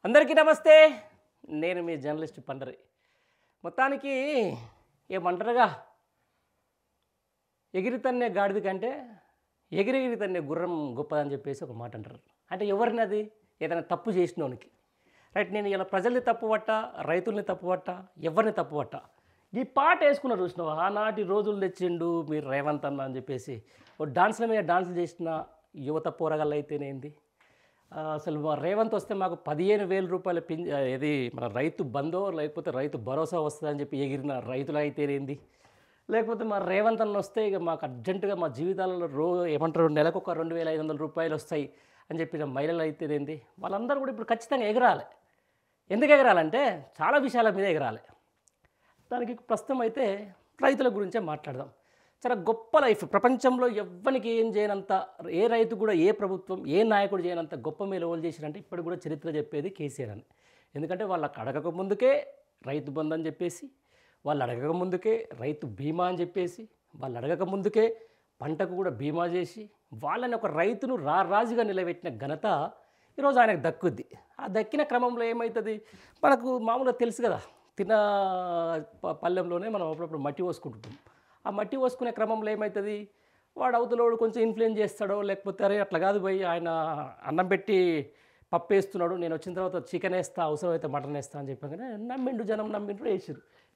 అందరికీ నమస్తే. నేను మీ జర్నలిస్ట్ పండరి. మొత్తానికి ఏమంటారుగా, ఎగిరితన్నే గాడిద కంటే ఎగిరెగిరి తన్నే గుర్రం గొప్పదని చెప్పేసి ఒక మాట అంటారు. అంటే ఎవరిని అది ఏదైనా తప్పు చేసినోనికి రైట్. నేను ఇలా ప్రజల్ని తప్పుపట్ట, రైతుల్ని తప్పుపట్ట, ఎవరిని తప్పుపట్ట. ఈ పాట వేసుకున్న చూసినావు, ఆనాటి రోజులు తెచ్చిండు మీరు రేవంత్ అన్న అని చెప్పేసి ఓ డాన్స్ల మీద డాన్సులు చేసిన యువత పోరగాళ్ళు అయితేనేంది. అసలు మా రేవంత్ వస్తే మాకు 15,000 రూపాయల ఇది మన రైతు బందో లేకపోతే రైతు భరోసా వస్తుందని చెప్పి ఎగిరిన రైతులు అయితేనేంది. లేకపోతే మా రేవంత్ అన్న వస్తే ఇక మాకు అర్జెంటుగా మా జీవితాలలో ఏమంటారు నెలకు ఒక 2,500 రూపాయలు వస్తాయి అని చెప్పిన మహిళలు అయితేనేంది. వాళ్ళందరూ కూడా ఇప్పుడు ఖచ్చితంగా ఎగరాలి. ఎందుకు ఎగరాలంటే చాలా విషయాల మీద ఎగరాలి. దానికి ప్రస్తుతం అయితే రైతుల గురించే మాట్లాడదాం. చాలా గొప్ప లైఫ్. ప్రపంచంలో ఎవ్వరికి ఏం చేయనంత, ఏ రైతు కూడా, ఏ ప్రభుత్వం, ఏ నాయకుడు చేయనంత గొప్ప మేలు ఎవరు చేసిరంటే ఇప్పుడు కూడా చరిత్ర చెప్పేది కేసీఆర్ అని. ఎందుకంటే వాళ్ళకి అడగక ముందుకే రైతు బంధు అని చెప్పేసి, వాళ్ళు అడగక ముందుకే రైతు బీమా అని చెప్పేసి, వాళ్ళు అడగక ముందుకే పంటకు కూడా బీమా చేసి వాళ్ళని ఒక రైతును రాజుగా నిలబెట్టిన ఘనత ఈరోజు ఆయనకు దక్కుద్ది. ఆ దక్కిన క్రమంలో ఏమవుతుంది మనకు మామూలుగా తెలుసు కదా, పల్లెంలోనే మనం అప్పుడప్పుడు మట్టి పోసుకుంటుంటాం. ఆ మట్టి పోసుకునే క్రమంలో ఏమవుతుంది, వాడు అవతలోడు కొంచెం ఇన్ఫ్లుయెన్స్ చేస్తాడో, లేకపోతే అరే అట్లా కాదు పోయి ఆయన అన్నం పెట్టి పప్పు వేస్తున్నాడు, నేను వచ్చిన తర్వాత చికెన్ వేస్తా, అవసరమైతే మటన్ వేస్తా అని చెప్పగానే నమ్మిండు జనం, నమ్మిండ్రు,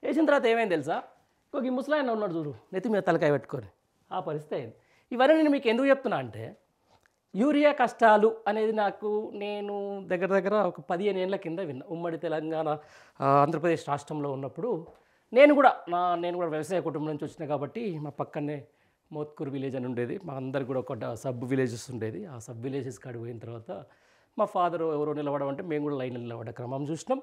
వేసిన తర్వాత ఏమైంది తెలుసా, ఇంకొక ఈ ముసలాయన ఉన్నాడు చూడు, నెత్తి మీద తలకాయ పెట్టుకొని, ఆ పరిస్థితి అయింది. ఇవన్నీ నేను మీకు ఎందుకు చెప్తున్నా అంటే, యూరియా కష్టాలు అనేది నేను దగ్గర ఒక 15 ఏళ్ళ కింద విన్నా. ఉమ్మడి తెలంగాణ ఆంధ్రప్రదేశ్ రాష్ట్రంలో ఉన్నప్పుడు నేను కూడా వ్యవసాయ కుటుంబం నుంచి వచ్చినా కాబట్టి మా పక్కనే మోత్కూరు విలేజ్ అని ఉండేది. మా అందరికి కూడా ఒక సబ్ విలేజెస్ ఉండేది. ఆ సబ్ విలేజెస్ కాడికి పోయిన తర్వాత మా ఫాదర్ ఎవరో నిలబడడం అంటే మేము కూడా లైన్ నిలబడ్డ క్రమం చూసినాం.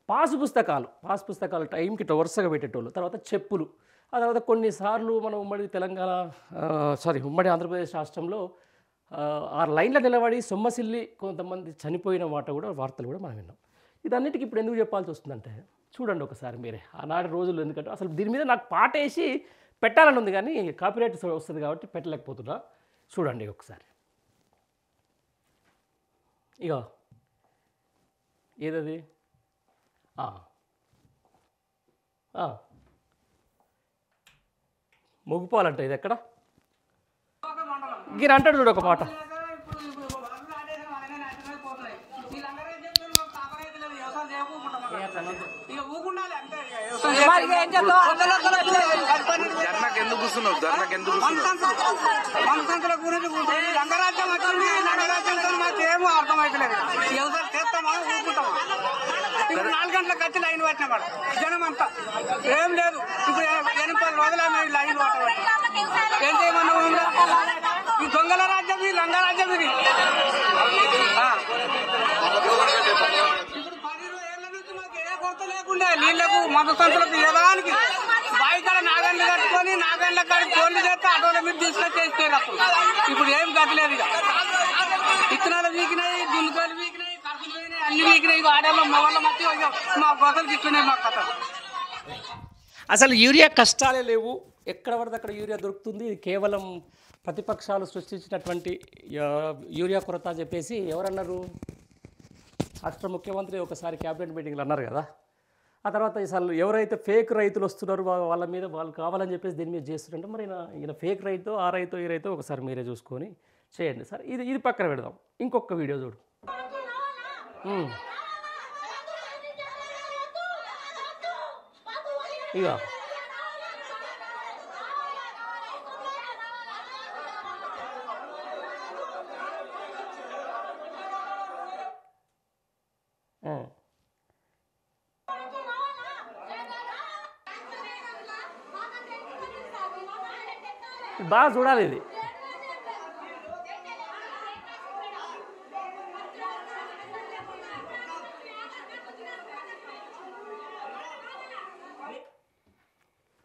పాసు పుస్తకాలు టైంకి వరుసగా పెట్టేటోళ్ళు. తర్వాత చెప్పులు. ఆ తర్వాత కొన్నిసార్లు మనం ఉమ్మడి ఆంధ్రప్రదేశ్ రాష్ట్రంలో 6 లైన్ల నిలబడి సొమ్మసిల్లి కొంతమంది చనిపోయిన వార్తలు కూడా మనం విన్నాం. ఇదన్నిటికీ ఇప్పుడు ఎందుకు చెప్పాల్సి వస్తుందంటే, చూడండి ఒకసారి మీరే ఆనాటి రోజులు. ఎందుకంటే అసలు దీని మీద నాకు పాట వేసి పెట్టాలని ఉంది కానీ కాపీరైట్ వస్తుంది కాబట్టి పెట్టలేకపోతున్నా. చూడండి ఒకసారి. ఇక ఏదది మొగ్గుపాలంట. ఇది ఎక్కడ గిరి అంటాడు చూడు ఒక మాట. ఏమో అర్థమైతలేదు. వ్యవసాయం చేస్తామా ఊరుకుంటామా? ఇప్పుడు 4 గంటలకు వచ్చి లైన్ పట్టినవాడు జనం అంతా ఏం లేదు. ఇప్పుడు 8 రోజుల లైన్ పట్టబట్టి ఏం చేయమన్నా ఉందా? ఈ దొంగల రాజ్యం, ఈ లంగ రాజ్యం ఇది. ఇప్పుడు 10-20 ఏళ్ళ నుంచి మాకు ఏ కొరత లేకుండా నీళ్లకు, మత సంతులకు, ఏదానికి బావి కాడ నాగండ్లు కట్టుకొని నాగండ్ల కాడికి ఫోన్లు చేస్తే ఆటోల మీద తీసుకొచ్చేస్తారు. ఇప్పుడు ఏం గతిలేదు. ఇక విత్తనాలు వీకినాయి, దున్నుకోలు వీకినాయి, కడుపులు పోయినాయి, అన్ని వీకినాయి. ఆడవాళ్ళ మగవాళ్ళ మధ్య మా గొడవలు ఇస్తున్నాయి మా కథ. అసలు యూరియా కష్టాలే లేవు. ఎక్కడ పడితే అక్కడ యూరియా దొరుకుతుంది. ఇది కేవలం ప్రతిపక్షాలు సృష్టించినటువంటి యూరియా కొరత అని చెప్పేసి ఎవరన్నారు? రాష్ట్ర ముఖ్యమంత్రి ఒకసారి క్యాబినెట్ మీటింగ్లో అన్నారు కదా. ఆ తర్వాత అసలు ఎవరైతే ఫేక్ రైతులు వస్తున్నారు వాళ్ళ మీద వాళ్ళు కావాలని చెప్పేసి దీని మీద చేస్తున్నారంటే, మరి ఈయన ఫేక్ రైతు, ఆ రైతు, ఈ రైతు ఒకసారి మీరే చూసుకొని చేయండి సార్. ఇది పక్కన పెడదాం. ఇంకొక వీడియో చూడు. ఇక బాగా చూడాలి ఇది.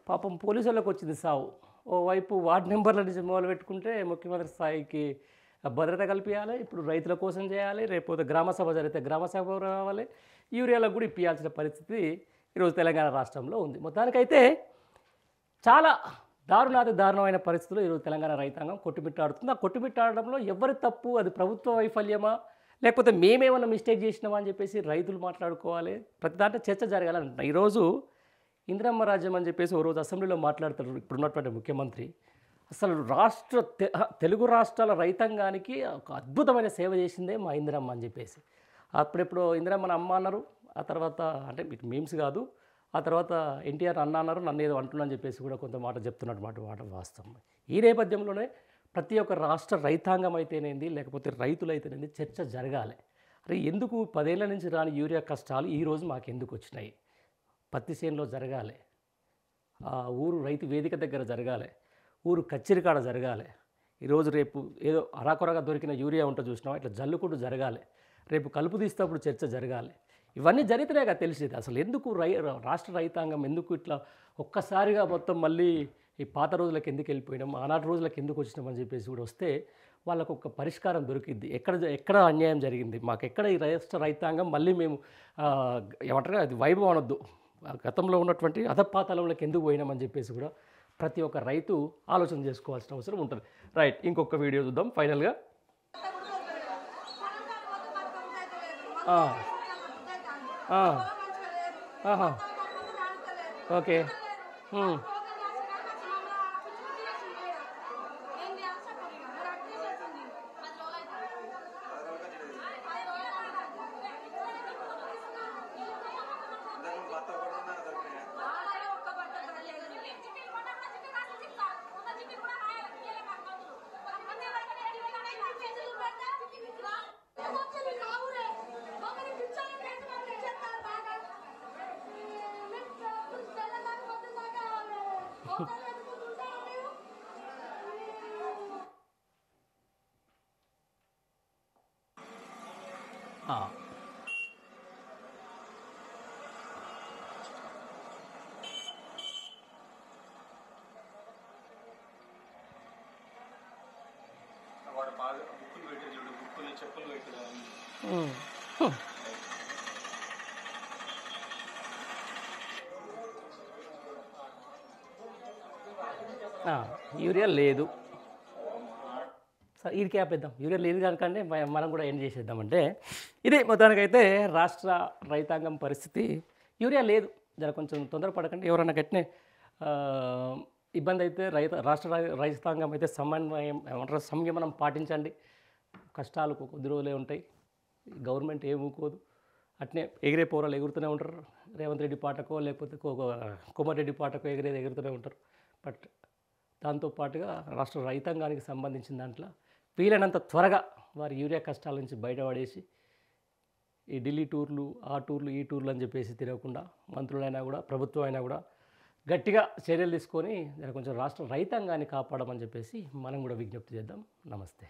పాపం పోలీసులకు వచ్చింది సావు. ఓవైపు వార్డు మెంబర్ల నుంచి మొదలు పెట్టుకుంటే ముఖ్యమంత్రి స్థాయికి భద్రత కల్పించాలి, ఇప్పుడు రైతుల కోసం చేయాలి, రేపు గ్రామ సభ జరిగితే గ్రామ సభ రావాలి, యూరియాలకు కూడా ఇప్పించాల్సిన పరిస్థితి ఈరోజు తెలంగాణ రాష్ట్రంలో ఉంది. మొత్తానికైతే చాలా దారుణమైన పరిస్థితుల్లో ఈరోజు తెలంగాణ రైతాంగం కొట్టుమిట్టాడుతుంది. ఆ కొట్టుమిట్టాడడంలో ఎవరి తప్పు? అది ప్రభుత్వ వైఫల్యమా, లేకపోతే మేమేమన్నా మిస్టేక్ చేసినామా అని చెప్పేసి రైతులు మాట్లాడుకోవాలి. ప్రతి దాంట్లో చర్చ జరగాలని అంటున్నా. ఈరోజు ఇందిరమ్మ రాజ్యం అని చెప్పేసి ఓ రోజు అసెంబ్లీలో మాట్లాడతారు ఇప్పుడున్నటువంటి ముఖ్యమంత్రి. అసలు తెలుగు రాష్ట్రాల రైతాంగానికి ఒక అద్భుతమైన సేవ చేసిందే మా ఇందిరమ్మ అని చెప్పేసి. అప్పుడెప్పుడు ఇందిరమ్మని అమ్మ అన్నారు. ఆ తర్వాత అంటే మీకు మీమ్స్ కాదు. ఆ తర్వాత ఎన్టీఆర్ అన్న అన్నారు. నన్ను ఏదో అంటున్నా అని చెప్పేసి కూడా కొంత మాట చెప్తున్నటువంటి మాట వాస్తవం. ఈ నేపథ్యంలోనే ప్రతి ఒక్క రాష్ట్ర రైతాంగం అయితేనేంది, లేకపోతే రైతులైతేనేంది చర్చ జరగాలి. అరే ఎందుకు 10 ఏళ్ల నుంచి రాని యూరియా కష్టాలు ఈరోజు మాకెందుకు వచ్చినాయి? పత్తి చేనులో జరగాలి. ఆ ఊరు రైతు వేదిక దగ్గర జరగాలి. ఊరు కచ్చేరి కాడ జరగాలి. ఈరోజు రేపు ఏదో అరాకొరగా దొరికిన యూరియా ఉంటుంది చూసినావా, ఇట్లా జల్లుకుంటూ జరగాలి. రేపు కలుపు తీసేటప్పుడు చర్చ జరగాలి. ఇవన్నీ జరిగితేనే కదా తెలిసేది. అసలు ఎందుకు రాష్ట్ర రైతాంగం ఎందుకు ఇట్లా ఒక్కసారిగా మొత్తం మళ్ళీ ఈ పాత రోజులకు ఎందుకు వెళ్ళిపోయినాం, ఆనాటి రోజులకు ఎందుకు వచ్చినామని చెప్పేసి కూడా వస్తే వాళ్ళకు ఒక పరిష్కారం దొరికిద్ది. ఎక్కడ అన్యాయం జరిగింది, మాకు ఎక్కడ ఈ రాష్ట్ర రైతాంగం మళ్ళీ మేము ఏమంటారు అది వైభవం అనొద్దు, గతంలో ఉన్నటువంటి అధపాతాళంలోకి ఎందుకు పోయినామని చెప్పేసి కూడా ప్రతి ఒక్క రైతు ఆలోచన చేసుకోవాల్సిన అవసరం ఉంటుంది. రైట్, ఇంకొక వీడియో చూద్దాం ఫైనల్గా. ఓకే. వాడు బాగా బుక్కులు పెట్టారు చూడు, బుక్కులు చెప్పులు పెట్టారు. యూరియా లేదు సార్, ఇది ఆపేద్దాం. యూరియా లేదు కనుకంటే మనం కూడా ఏం చేసేద్దామంటే ఇదే మొత్తానికైతే రాష్ట్ర రైతాంగం పరిస్థితి. యూరియా లేదు, జర కొంచెం తొందరపడకండి. ఎవరన్నా గట్టినే ఇబ్బంది అయితే రాష్ట్ర రైతాంగం అయితే ఏమంటారు సంయమనం పాటించండి. కష్టాలు కొద్ది రోజులే ఉంటాయి. గవర్నమెంట్ ఏమి ఊకోదు. అట్నే ఎగిరే పోరాలు ఎగురుతూనే ఉంటారు. రేవంత్ రెడ్డి పాటకో లేకపోతే కోమటిరెడ్డి పాటకో ఎగురుతూనే ఉంటారు. బట్ దాంతోపాటుగా రాష్ట్ర రైతాంగానికి సంబంధించిన దాంట్లో వీలైనంత త్వరగా వారి యూరియా కష్టాల నుంచి బయటపడేసి ఈ ఢిల్లీ టూర్లు, ఆ టూర్లు, ఈ టూర్లు అని చెప్పేసి తిరగకుండా మంత్రులైనా కూడా ప్రభుత్వం అయినా కూడా గట్టిగా చర్యలు తీసుకొని కొంచెం రాష్ట్ర రైతాంగాన్ని కాపాడమని చెప్పేసి మనం కూడా విజ్ఞప్తి చేద్దాం. నమస్తే.